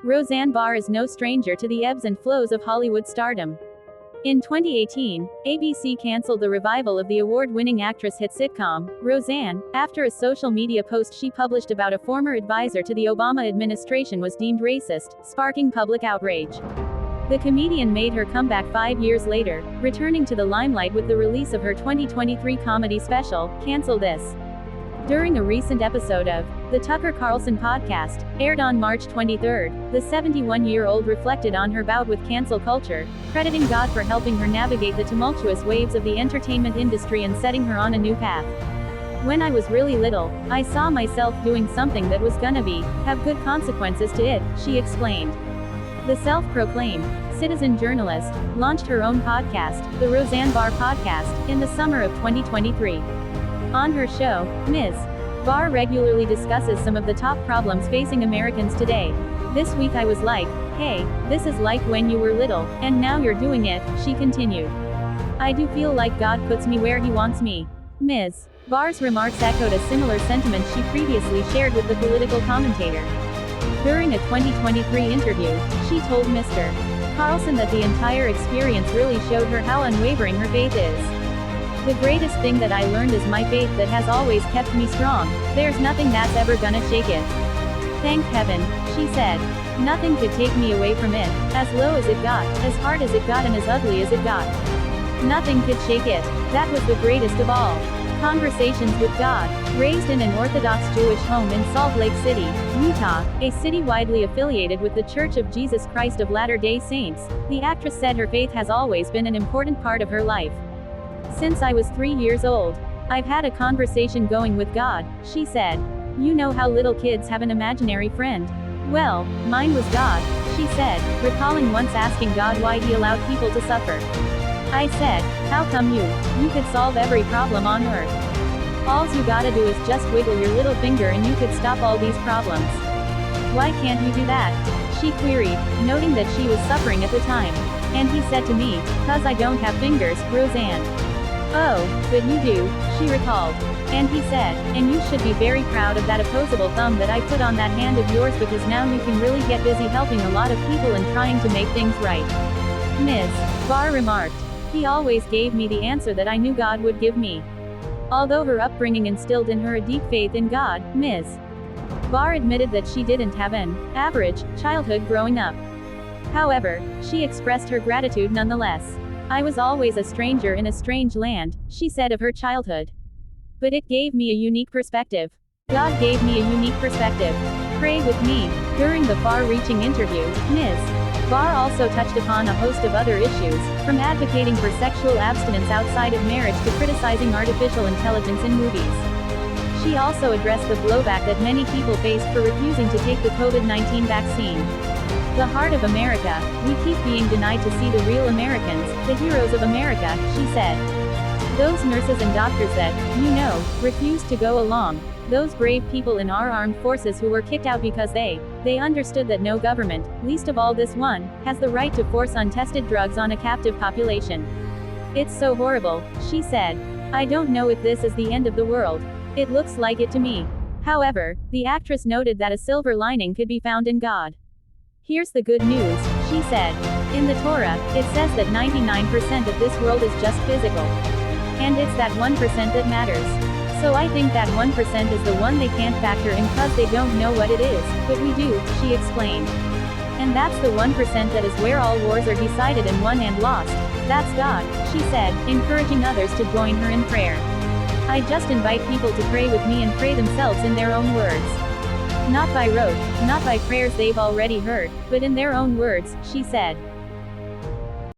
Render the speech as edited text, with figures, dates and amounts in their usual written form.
Roseanne Barr is no stranger to the ebbs and flows of Hollywood stardom. In 2018, ABC canceled the revival of the award-winning actress hit sitcom, Roseanne, after a social media post she published about a former advisor to the Obama administration was deemed racist, sparking public outrage. The comedian made her comeback 5 years later, returning to the limelight with the release of her 2023 comedy special, Cancel This. During a recent episode of The Tucker Carlson Podcast, aired on March 23, the 71-year-old reflected on her bout with cancel culture, crediting God for helping her navigate the tumultuous waves of the entertainment industry and setting her on a new path. "When I was really little, I saw myself doing something that was gonna have good consequences to it," she explained. The self-proclaimed citizen journalist launched her own podcast, the Roseanne Barr Podcast, in the summer of 2023. On her show, Ms. Barr regularly discusses some of the top problems facing Americans today. "This week I was like, hey, this is like when you were little, and now you're doing it," she continued. "I do feel like God puts me where He wants me." Ms. Barr's remarks echoed a similar sentiment she previously shared with the political commentator. During a 2023 interview, she told Mr. Carlson that the entire experience really showed her how unwavering her faith is. "The greatest thing that I learned is my faith that has always kept me strong. There's nothing that's ever gonna shake it. Thank heaven," she said. "Nothing could take me away from it. As low as it got, as hard as it got, and as ugly as it got. Nothing could shake it. That was the greatest of all." Conversations with God. Raised in an Orthodox Jewish home in Salt Lake City, Utah, a city widely affiliated with the Church of Jesus Christ of Latter-day Saints, the actress said her faith has always been an important part of her life. "Since I was 3 years old, I've had a conversation going with God," she said. "You know how little kids have an imaginary friend? Well, mine was God," she said, recalling once asking God why He allowed people to suffer. "I said, how come you could solve every problem on earth? Alls you gotta do is just wiggle your little finger and you could stop all these problems. Why can't you do that?" she queried, noting that she was suffering at the time. "And He said to me, 'Cause I don't have fingers, Roseanne.'" "Oh, but you do," she recalled. "And He said, and you should be very proud of that opposable thumb that I put on that hand of yours because now you can really get busy helping a lot of people and trying to make things right." Ms. Barr remarked. "He always gave me the answer that I knew God would give me." Although her upbringing instilled in her a deep faith in God, Ms. Barr admitted that she didn't have an average childhood growing up. However, she expressed her gratitude nonetheless. "I was always a stranger in a strange land," she said of her childhood. "But it gave me a unique perspective. God gave me a unique perspective. Pray with me." During the far-reaching interview, Ms. Barr also touched upon a host of other issues, from advocating for sexual abstinence outside of marriage to criticizing artificial intelligence in movies. She also addressed the blowback that many people faced for refusing to take the COVID-19 vaccine. "The heart of America, we keep being denied to see the real Americans, the heroes of America," she said. "Those nurses and doctors that, refused to go along. Those brave people in our armed forces who were kicked out because they understood that no government, least of all this one, has the right to force untested drugs on a captive population. It's so horrible," she said. "I don't know if this is the end of the world. It looks like it to me." However, the actress noted that a silver lining could be found in God. "Here's the good news," she said. "In the Torah, it says that 99% of this world is just physical. And it's that 1% that matters. So I think that 1% is the one they can't factor in because they don't know what it is, but we do," she explained. "And that's the 1% that is where all wars are decided and won and lost. That's God," she said, encouraging others to join her in prayer. "I just invite people to pray with me and pray themselves in their own words. Not by rote, not by prayers they've already heard, but in their own words," she said.